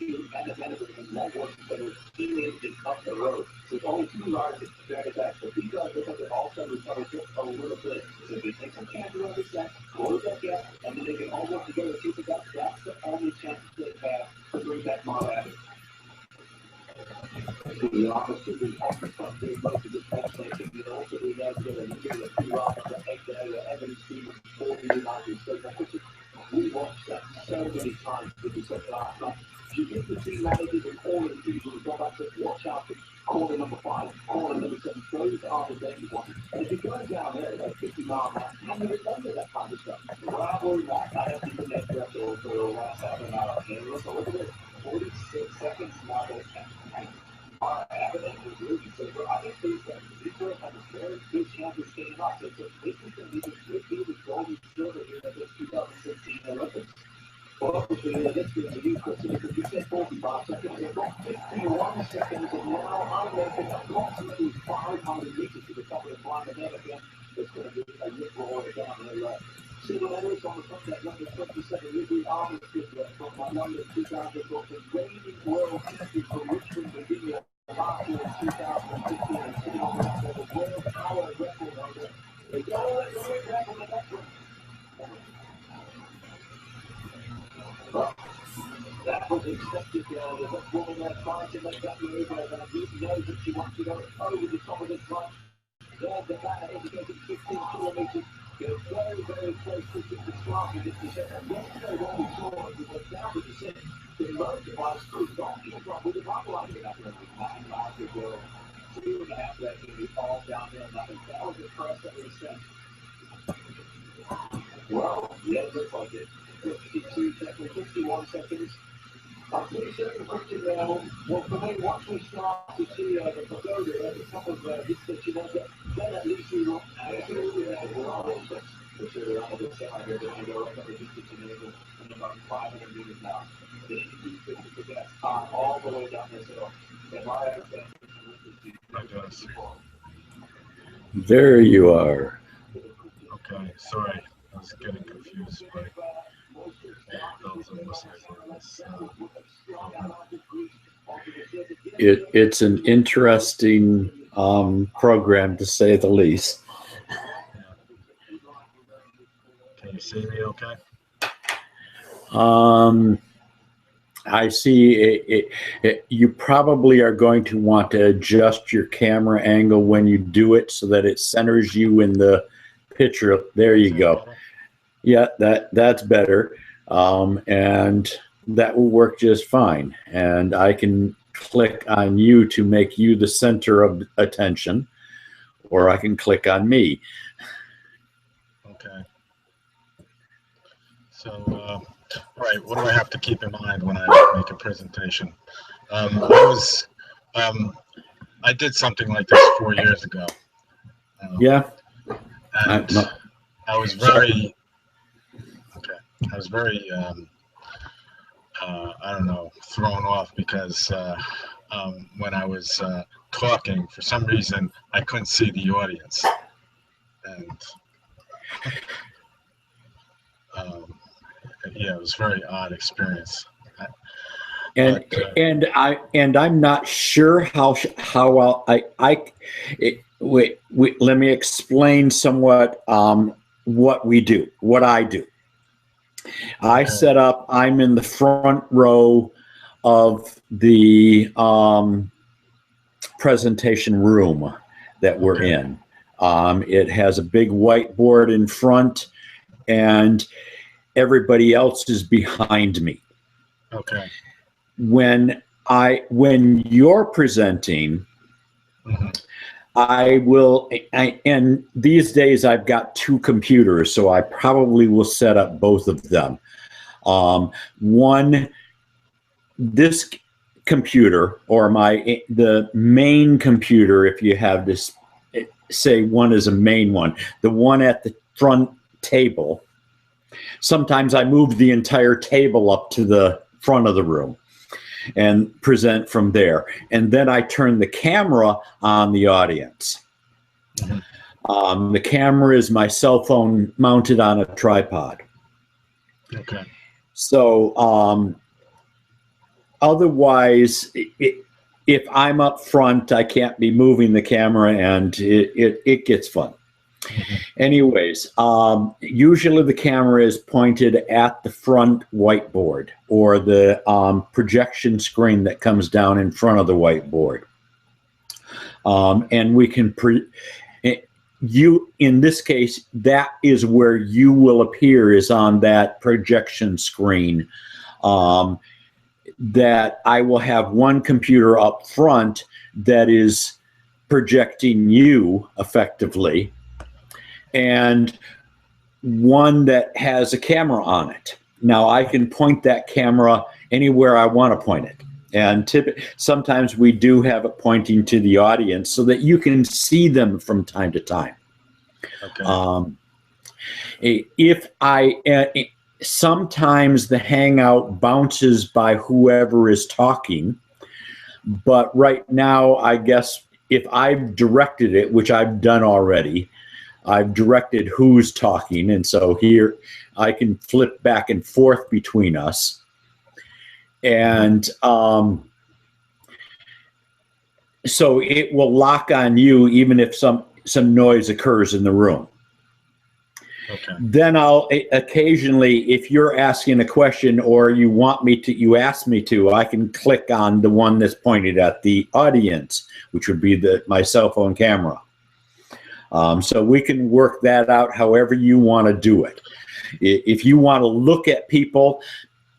and the benefit of more work than was immediately up the road. With only 2 yards to drag it back. But these guys look like they're all of a sudden recovered just a little bit. So if they take some cancer on this set, close that gap, and then they can all work together to keep it up. That's the only chance they have to bring that model at it. The officer who offers something most of this legislation, you know, also we have to get a few officers to take the evidence team for the United States. We watched that so many times with the second half. You get the team managers and all the people who go back to watch out for corner number 5, corner number 7. Those are the dangerous ones. And if you go down there at 50 miles an hour, how many remember that kind of stuff? Probably not. I have to put that threshold for the last half an hour. And look at this. 46 seconds now. Our evidence is really so I think these girls have a very good chance of staying up. So this is going to be the golden silver here at this 2016 Olympics. Well, this is the new question because you said 45 seconds. They're going 51 seconds, and now I'm going to pick up approximately 500 meters to the top of the climb. And then again, it's going to be a rip roll down there. See what that is on the front that number 27, Ruby Armistead from my number 2000, the reigning world champion from Richmond, Virginia. Last year in 2015 and sitting on the world power record on there. They got all that great record on that one. Well, that was expected. There's a woman there trying to make that move, and he knows that she wants to go over the top of this line. There's the batter indicating 15 kilometers. They're very, very close to the start of this descent. And yesterday, what we saw as we went down the descent, the motorbikes could not keep up with the motorbike. That was 9 miles to go. 2.5 laps to be all downhill. That was the first that we sent. Well, yeah, it looks like it. 52 seconds, 51 seconds. I'm pretty certain Christian well, for me, once we start to see the pagoda at the top of this section, then at least we will absolutely we're on those six. For sure, they're on the side here. They're going to go right up the distance and about 500 meters now. They need to keep pushing the gas all the way down this hill. And my understanding is there you are. Okay, sorry. I was getting confused by those listeners on this. It's an interesting program, to say the least. Can you see me okay? I see you probably are going to want to adjust your camera angle when you do it so that it centers you in the picture. There you go. Yeah, that's better. And that will work just fine. And I can click on you to make you the center of attention, or I can click on me. Okay. So, right, what do I have to keep in mind when I make a presentation? I did something like this 4 years ago. Yeah. And I was very, I don't know, thrown off because when I was talking, for some reason, I couldn't see the audience. And yeah, it was a very odd experience. And I'm not sure how well let me explain somewhat what we do, what I do. I set up, I'm in the front row of the presentation room that we're in. It has a big whiteboard in front, and everybody else is behind me. Okay. When you're presenting, and these days I've got 2 computers, so I probably will set up both of them. One, this computer, or the main computer, if you have this, say one is a main one, the one at the front table. Sometimes I move the entire table up to the front of the room and present from there. And then I turn the camera on the audience. The camera is my cell phone mounted on a tripod. Okay. So otherwise, if I'm up front, I can't be moving the camera, and it gets fun. Mhm. Anyways, usually the camera is pointed at the front whiteboard or the projection screen that comes down in front of the whiteboard. And we can, in this case, that is where you will appear, is on that projection screen. That I will have one computer up front that is projecting you effectively, and one that has a camera on it. Now I can point that camera anywhere I want to point it. And sometimes we do have it pointing to the audience so that you can see them from time to time. Okay. Sometimes the Hangout bounces by whoever is talking, but right now, I guess if I've directed it, which I've done already, I've directed who's talking, and so here I can flip back and forth between us. And so it will lock on you even if some noise occurs in the room. Okay. Then I'll occasionally, if you're asking a question or you ask me to, I can click on the one that's pointed at the audience, which would be my cell phone camera. So we can work that out however you want to do it. If you want to look at people,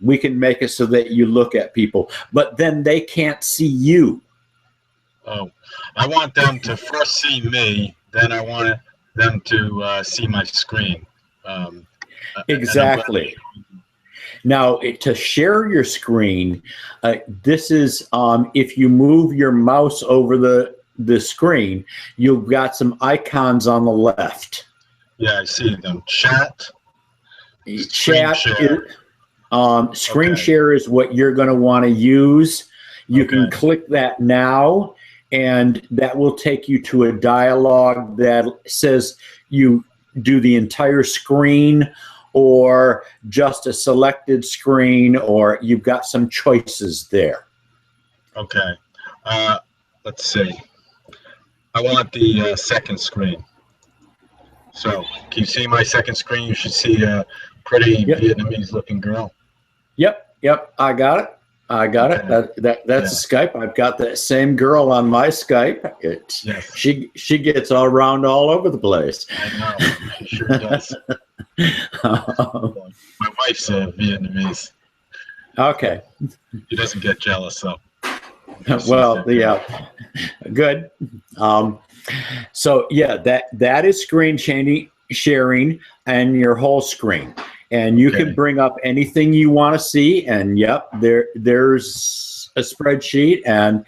we can make it so that you look at people, but then they can't see you. Oh, I want them to first see me, then I want them to see my screen. Exactly. Now, to share your screen, this is if you move your mouse over the screen, you've got some icons on the left. Yeah, I see them. Chat. Screen Okay. share is what you're going to want to use. You Okay. can click that now, and that will take you to a dialogue that says you do the entire screen or just a selected screen, or you've got some choices there. Okay. Let's see. I want the second screen. So, can you see my second screen? You should see a pretty Yep. Vietnamese-looking girl. Yep, I got it. Okay. That's a Skype. I've got the same girl on my Skype. Yes. She gets around all over the place. I know. She sure does. My wife's Vietnamese. Okay. She doesn't get jealous, though. Well, yeah, good. So yeah, that is screen sharing and your whole screen, and you Okay. can bring up anything you want to see. And yep, there's a spreadsheet, and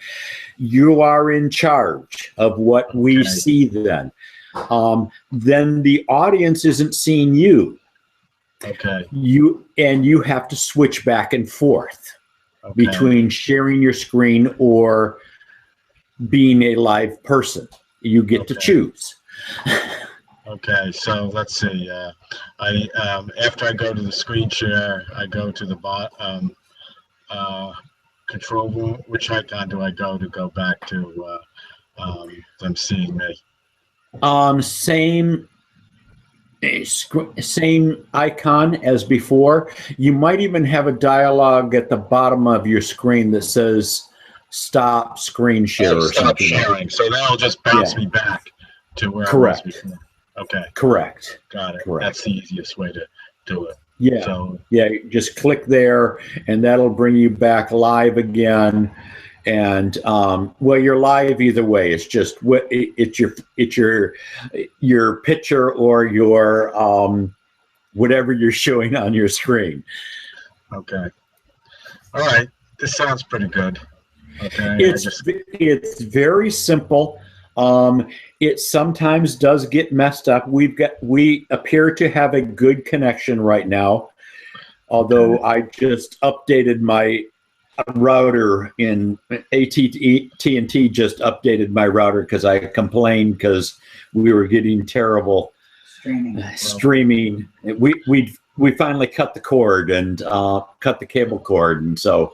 you are in charge of what we Okay. see. Then the audience isn't seeing you. Okay. You have to switch back and forth Okay. between sharing your screen or being a live person. You get to Okay. choose. Okay, so let's see. After I go to the screen share, I go to the control room. Which icon do I go back to them seeing me? Same icon as before. You might even have a dialogue at the bottom of your screen that says "Stop screen share" or Stop something. sharing. So that'll just bounce Yeah. me back to where Correct. I was before. Okay, Correct. got it. Correct. That's the easiest way to do it. Yeah. So Yeah. Just click there, and that'll bring you back live again. And well, you're live either way. It's just it's your picture or your whatever you're showing on your screen. okay, all right. This sounds pretty good. Okay, It's very simple. It sometimes does get messed up. We appear to have a good connection right now, although I just updated my router in AT&T just updated my router because I complained because we were getting terrible streaming. We finally cut the cord and cut the cable cord, and so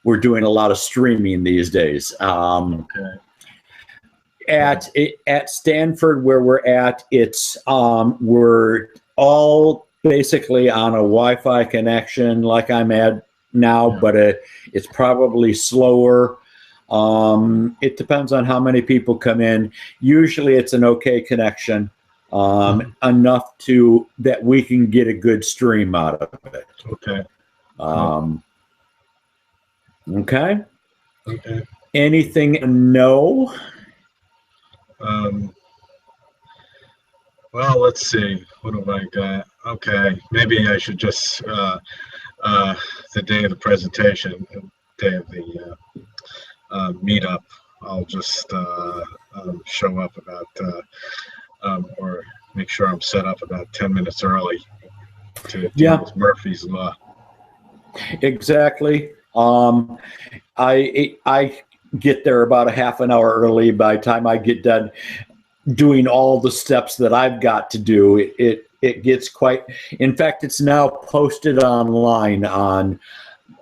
we're doing a lot of streaming these days. Okay. At Stanford, where we're at, it's we're all basically on a Wi-Fi connection, like I'm at now, Yeah. but it's probably slower. It depends on how many people come in. Usually, it's an okay connection, enough to that we can get a good stream out of it. Okay. Okay. Okay. Anything? No. Well, let's see. What have I got? Okay, maybe I should just the day of the presentation, day of the meetup, I'll just show up about or make sure I'm set up about 10 minutes early to deal with Murphy's Law. Exactly. I get there about a half an hour early. By the time I get done doing all the steps that I've got to do, it gets quite. In fact, it's now posted online on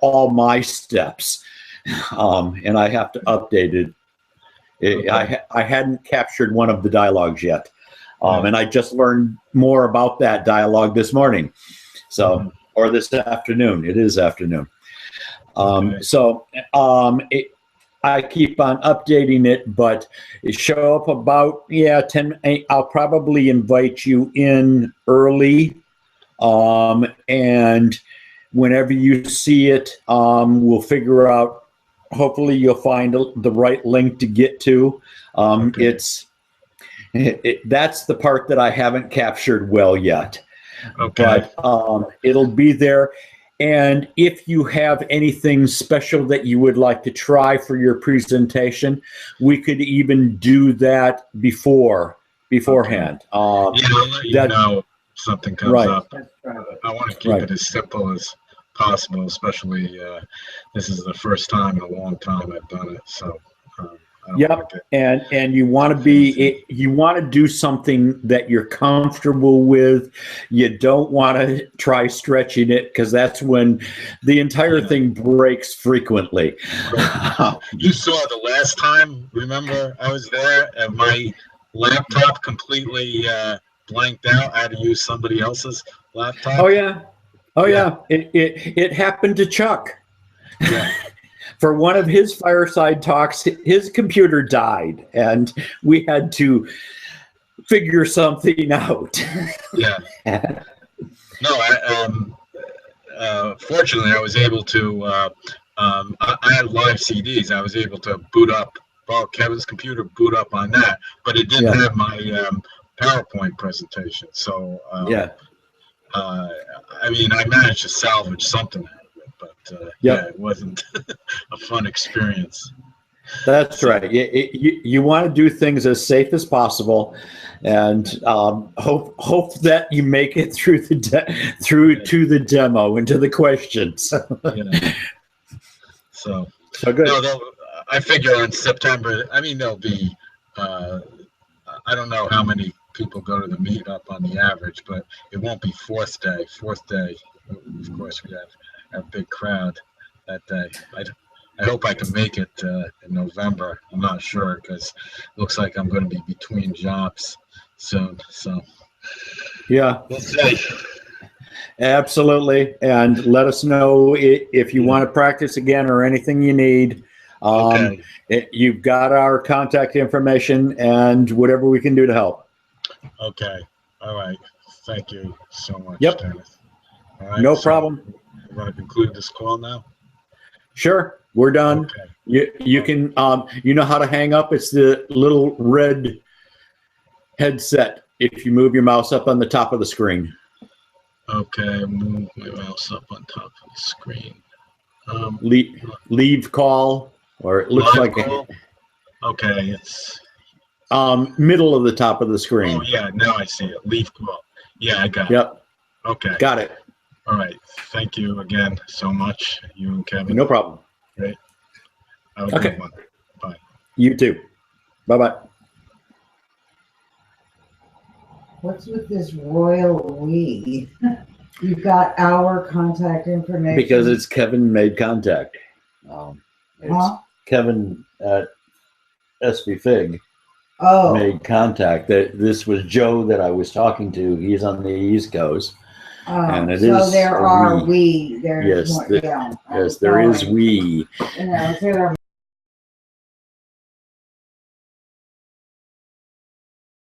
all my steps, and I have to update it. Okay. I hadn't captured one of the dialogues yet, and I just learned more about that dialogue this morning. So, or this afternoon. It is afternoon. Okay. So I keep on updating it, but show up about 10. I'll probably invite you in early, and whenever you see it, we'll figure out. Hopefully, you'll find the right link to get to. Okay. That's the part that I haven't captured well yet. Okay. But it'll be there. And if you have anything special that you would like to try for your presentation, we could even do that beforehand. I'll let you know if something comes up. I want to keep it as simple as possible, especially this is the first time in a long time I've done it. So and you want to do something that you're comfortable with. You don't want to try stretching it, because that's when the entire thing breaks frequently. You saw the last time, remember, I was there and my laptop completely blanked out. I had to use somebody else's laptop. Oh yeah. It happened to Chuck. Yeah. For one of his fireside talks, his computer died, and we had to figure something out. Yeah. No, fortunately, I was able to. I had live CDs. I was able to boot up. Well, Kevin's computer boot up on that, but it didn't have my PowerPoint presentation. So I mean, I managed to salvage something out of it, but it wasn't a fun experience. That's right. You want to do things as safe as possible, and hope that you make it through to the demo and to the questions. So good. No, I figure in September. I mean, there'll be. I don't know how many people go to the meetup on the average, but it won't be fourth day. Fourth day, of course, we have a big crowd that day. I hope I can make it in November. I'm not sure, because it looks like I'm going to be between jobs soon. So we'll see. Absolutely, and let us know if you want to practice again or anything you need. You've got our contact information and whatever we can do to help. Okay. All right. Thank you so much, Dennis. All right, no problem. We're going to conclude this call now? Sure. We're done. Okay. You can, you know how to hang up. It's the little red headset if you move your mouse up on the top of the screen. Okay, move my mouse up on top of the screen. Leave call, or it looks like call? Okay, it's middle of the top of the screen. Oh yeah, now I see it. Leave call. Yeah, I got it. Yep. Okay. Got it. All right. Thank you again so much, you and Kevin. No problem. Great. Have a good one. Bye. You too. Bye-bye. What's with this royal we? You've got our contact information. Because it's Kevin made contact. It's Huh? Kevin at SV Fig Oh, made contact. That this was Joe that I was talking to. He's on the East Coast. And it so is there a are we. there's Yes, more, yeah. I Yes, was there is going, we. you know, there are